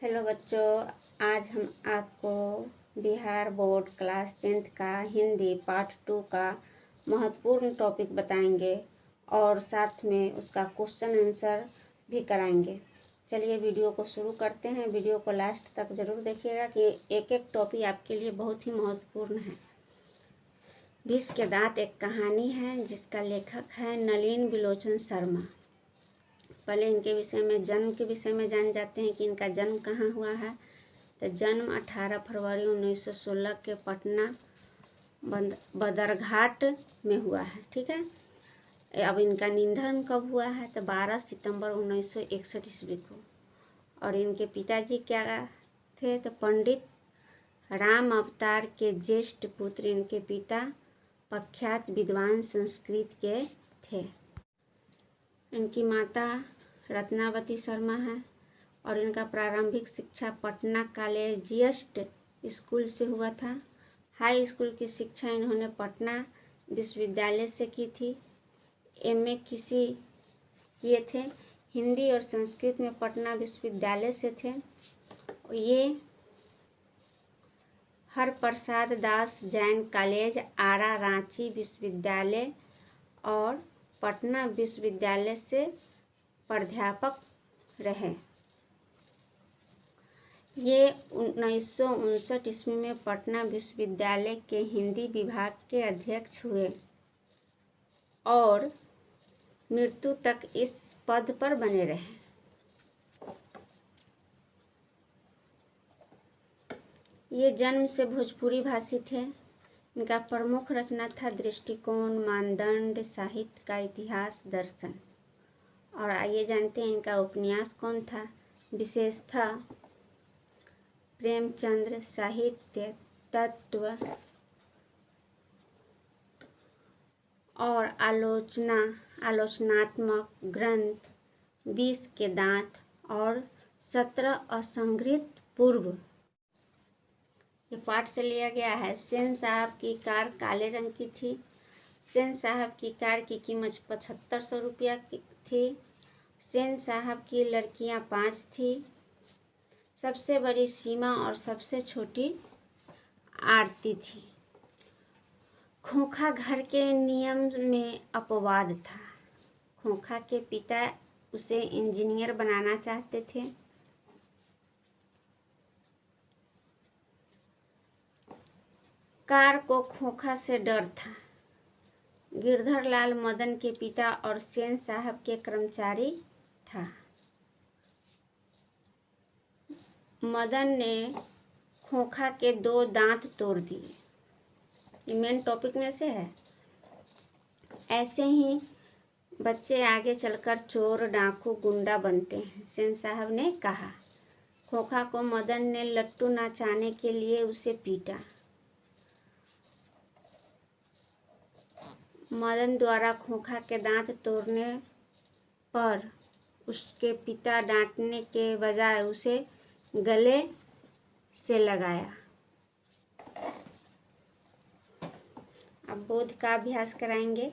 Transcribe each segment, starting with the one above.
Hello बच्चों, आज हम आपको बिहार बोर्ड क्लास 10th का हिंदी पार्ट 2 का महत्वपूर्ण टॉपिक बताएंगे और साथ में उसका क्वेश्चन आंसर भी कराएंगे। चलिए वीडियो को शुरू करते हैं। वीडियो को लास्ट तक ज़रूर देखिएगा कि एक एक टॉपिक आपके लिए बहुत ही महत्वपूर्ण है। विष के दांत एक कहानी है जिसका लेखक है नलिन बिलोचन शर्मा। पहले इनके विषय में, जन्म के विषय में जान जाते हैं कि इनका जन्म कहाँ हुआ है। तो जन्म 18 फरवरी 1916 के पटना बदरघाट में हुआ है। ठीक है। अब इनका निधन कब हुआ है? तो 12 सितंबर 1961 ईस्वी को। और इनके पिताजी क्या थे? तो पंडित राम अवतार के ज्येष्ठ पुत्र इनके पिता प्रख्यात विद्वान संस्कृत के थे। इनकी माता रत्नावती शर्मा है और इनका प्रारंभिक शिक्षा पटना कॉलेजियस्ट स्कूल से हुआ था। हाई स्कूल की शिक्षा इन्होंने पटना विश्वविद्यालय से की थी। एमए किए थे। हिंदी और संस्कृत में पटना विश्वविद्यालय से थे। ये हरप्रसाद दास जैन कॉलेज, आरा, रांची विश्वविद्यालय और पटना विश्वविद्यालय से प्राध्यापक रहे। ये 1959 ईस्वी में पटना विश्वविद्यालय के हिंदी विभाग के अध्यक्ष हुए और मृत्यु तक इस पद पर बने रहे। ये जन्म से भोजपुरी भाषी थे। इनका प्रमुख रचना था दृष्टिकोण, मानदंड, साहित्य का इतिहास, दर्शन। और आइए जानते हैं इनका उपन्यास कौन था। विशेष था प्रेमचंद्र, साहित्य, तत्व और आलोचनात्मक ग्रंथ, विष के दांत और 17 असंगृहीत पूर्व। ये पाठ से लिया गया है। सेन साहब की कार काले रंग की थी। सेन साहब की कार की कीमत 7500 रुपया थी। सेन साहब की लड़कियां 5 थी। सबसे बड़ी सीमा और सबसे छोटी आरती थी। खोखा घर के नियम में अपवाद था। खोखा के पिता उसे इंजीनियर बनाना चाहते थे। कार को खोखा से डर था। गिरधर लाल मदन के पिता और सेन साहब के कर्मचारी था। मदन ने खोखा के 2 दांत तोड़ दिए। ये मेन टॉपिक में से है। ऐसे ही बच्चे आगे चलकर चोर, डाकू, गुंडा बनते हैं, सेन साहब ने कहा। खोखा को मदन ने लट्टू नचाने के लिए उसे पीटा। मदन द्वारा खोखा के दांत तोड़ने पर उसके पिता डांटने के बजाय उसे गले से लगाया। अब बोध का अभ्यास कराएंगे।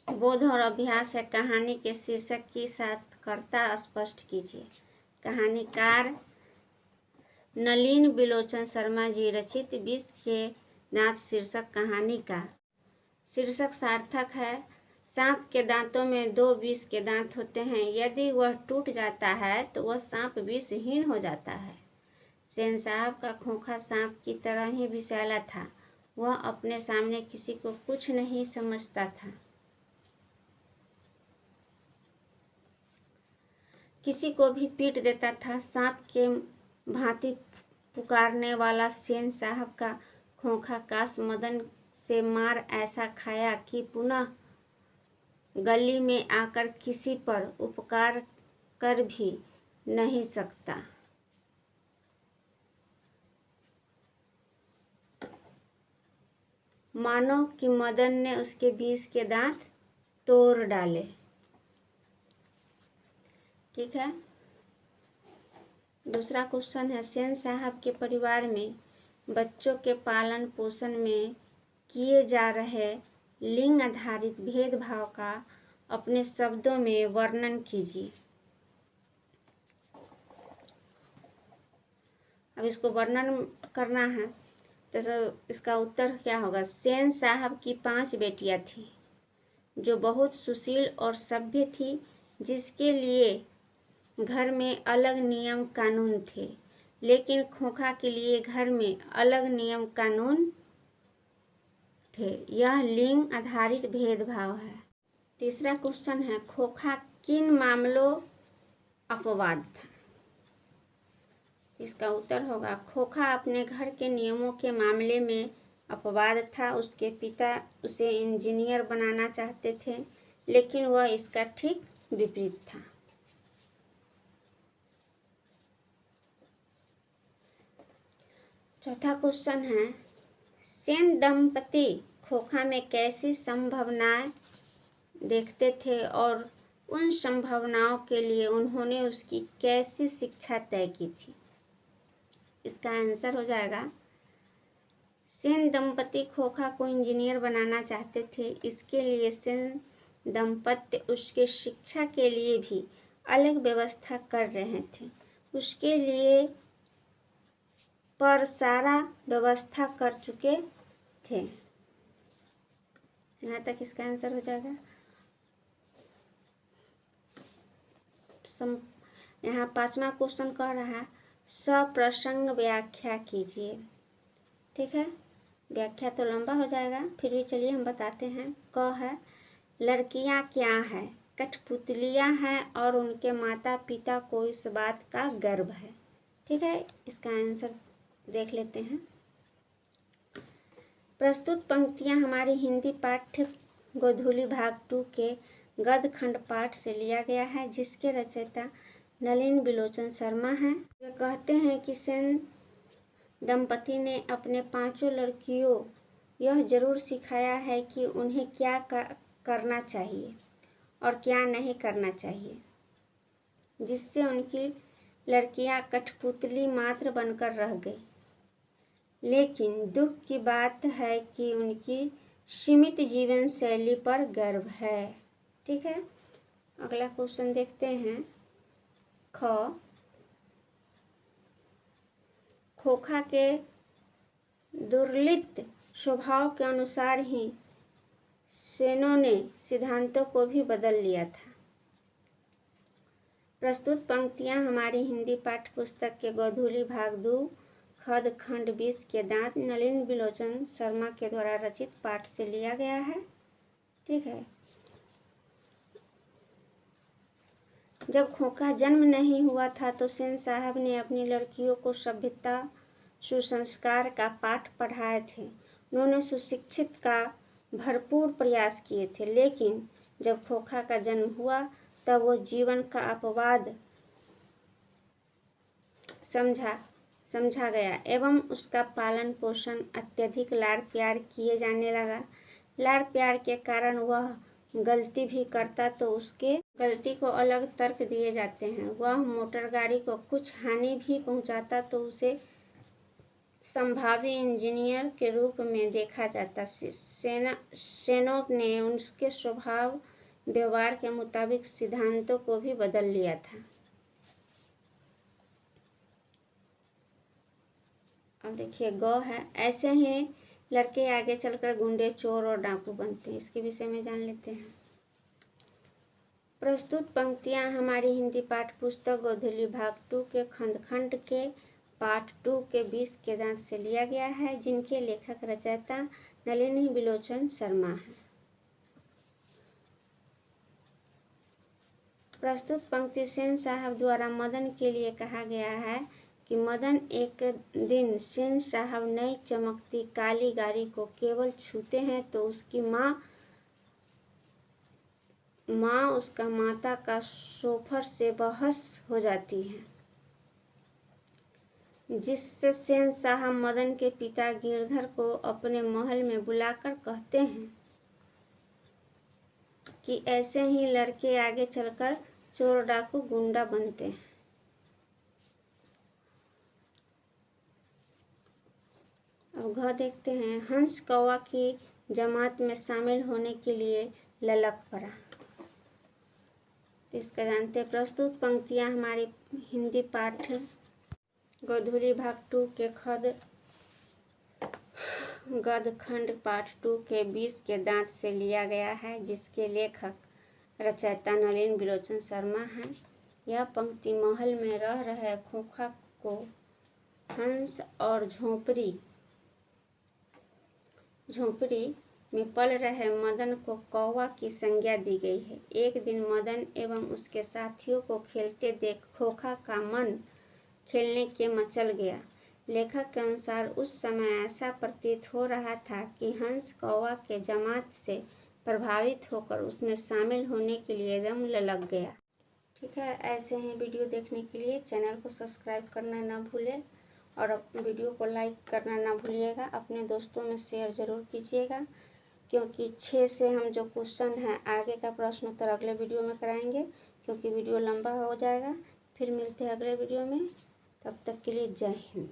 बोध और अभ्यास है। कहानी के शीर्षक की सार्थकता स्पष्ट कीजिए। कहानीकार नलिन बिलोचन शर्मा जी रचित विष के दांत शीर्षक कहानी का शीर्षक सार्थक है। सांप के दांतों में 2 विष के दांत होते हैं। यदि वह टूट जाता है तो वह सांप विषहीन हो जाता है। सेन साहब का खोखा सांप की तरह ही विषैला था। वह अपने सामने किसी को कुछ नहीं समझता था। किसी को भी पीट देता था। सांप के भांति पुकारने वाला सेन साहब का खोखा काश मदन से मार ऐसा खाया कि पुनः गली में आकर किसी पर उपकार कर भी नहीं सकता। मानो कि मदन ने उसके विष के दांत तोड़ डाले। ठीक है। दूसरा क्वेश्चन है, सेन साहब के परिवार में बच्चों के पालन पोषण में किए जा रहे लिंग आधारित भेदभाव का अपने शब्दों में वर्णन कीजिए। अब इसको वर्णन करना है तो इसका उत्तर क्या होगा। सेन साहब की 5 बेटियां थीं जो बहुत सुशील और सभ्य थी, जिसके लिए घर में अलग नियम कानून थे, लेकिन खोखा के लिए घर में अलग नियम कानून थे। यह लिंग आधारित भेदभाव है। तीसरा क्वेश्चन है, खोखा किन मामलों अपवाद था। इसका उत्तर होगा, खोखा अपने घर के नियमों के मामले में अपवाद था। उसके पिता उसे इंजीनियर बनाना चाहते थे, लेकिन वह इसका ठीक विपरीत था। चौथा क्वेश्चन है, सेन दंपति खोखा में कैसी संभावनाएं देखते थे और उन संभावनाओं के लिए उन्होंने उसकी कैसी शिक्षा तय की थी। इसका आंसर हो जाएगा, सेन दंपति खोखा को इंजीनियर बनाना चाहते थे। इसके लिए सेन दंपति उसके शिक्षा के लिए भी अलग व्यवस्था कर रहे थे। उसके लिए पर सारा व्यवस्था कर चुके थे। यहाँ तक इसका आंसर हो जाएगा। यहाँ 5वां क्वेश्चन कह रहा है, सप्रसंग व्याख्या कीजिए। ठीक है, व्याख्या तो लंबा हो जाएगा, फिर भी चलिए हम बताते हैं। क है, लड़कियां क्या है, कठपुतलियां हैं और उनके माता पिता को इस बात का गर्व है। ठीक है, इसका आंसर देख लेते हैं। प्रस्तुत पंक्तियां हमारी हिंदी पाठ्य गोधूली भाग 2 के गद्य खंड पाठ से लिया गया है, जिसके रचयिता नलिन बिलोचन शर्मा हैं। वे कहते हैं कि सेन दंपति ने अपने 5 लड़कियों यह जरूर सिखाया है कि उन्हें क्या करना चाहिए और क्या नहीं करना चाहिए, जिससे उनकी लड़कियां कठपुतली मात्र बनकर रह गई। लेकिन दुख की बात है कि उनकी सीमित जीवन शैली पर गर्व है। ठीक है, अगला क्वेश्चन देखते हैं। ख, खोखा के दुर्लित स्वभाव के अनुसार ही सेनों ने सिद्धांतों को भी बदल लिया था। प्रस्तुत पंक्तियां हमारी हिंदी पाठ्य पुस्तक के गोधूली भाग 2 खद खंड 20 के दांत नलिन बिलोचन शर्मा के द्वारा रचित पाठ से लिया गया है। ठीक है, जब खोखा जन्म नहीं हुआ था तो सेन साहब ने अपनी लड़कियों को सभ्यता सुसंस्कार का पाठ पढ़ाए थे। उन्होंने सुशिक्षित का भरपूर प्रयास किए थे, लेकिन जब खोखा का जन्म हुआ तब वो जीवन का अपवाद समझा गया एवं उसका पालन पोषण अत्यधिक लाड़ प्यार किए जाने लगा। लाड़ प्यार के कारण वह गलती भी करता तो उसके गलती को अलग तर्क दिए जाते हैं। वह मोटर गाड़ी को कुछ हानि भी पहुंचाता तो उसे संभावी इंजीनियर के रूप में देखा जाता। सेनों ने उसके स्वभाव व्यवहार के मुताबिक सिद्धांतों को भी बदल लिया था। अब देखिए, ग है, ऐसे ही लड़के आगे चलकर गुंडे, चोर और डाकू बनते हैं। इसके विषय में जान लेते हैं। प्रस्तुत पंक्तियां हमारी हिंदी पाठ्य पुस्तक गोधूली भाग 2 के खंड के पाठ 2 के 20 के दांत से लिया गया है, जिनके लेखक रचयिता नलिनी बिलोचन शर्मा हैं। प्रस्तुत पंक्ति सेन साहब द्वारा मदन के लिए कहा गया है कि मदन एक दिन सेन साहब नई चमकती काली गाड़ी को केवल छूते हैं तो उसकी माँ उसका माता का शोफर से बहस हो जाती है, जिससे सेन साहब मदन के पिता गिरधर को अपने महल में बुलाकर कहते हैं कि ऐसे ही लड़के आगे चलकर चोर, डाकू, गुंडा बनते हैं। अब घ देखते हैं। हंस कौवा की जमात में शामिल होने के लिए ललक पड़ा। तो इसका जानते हैं। प्रस्तुत पंक्तियाँ हमारी हिंदी पाठ गोधूली भाग 2 के गद्य खंड पाठ 2 के 20 के दांत से लिया गया है, जिसके लेखक रचयिता नलिन बिलोचन शर्मा हैं। यह पंक्ति महल में रह रहे खोखा को हंस और झोंपड़ी में पल रहे मदन को कौवा की संज्ञा दी गई है। एक दिन मदन एवं उसके साथियों को खेलते देख खोखा का मन खेलने के मचल गया। लेखक के अनुसार उस समय ऐसा प्रतीत हो रहा था कि हंस कौवा के जमात से प्रभावित होकर उसमें शामिल होने के लिए एकदम ललक गया। ठीक है, ऐसे ही वीडियो देखने के लिए चैनल को सब्सक्राइब करना ना भूलें और वीडियो को लाइक करना ना भूलिएगा। अपने दोस्तों में शेयर ज़रूर कीजिएगा, क्योंकि 6 से हम जो क्वेश्चन हैं आगे का प्रश्न उत्तर अगले वीडियो में कराएंगे, क्योंकि वीडियो लंबा हो जाएगा। फिर मिलते हैं अगले वीडियो में, तब तक के लिए जय हिंद।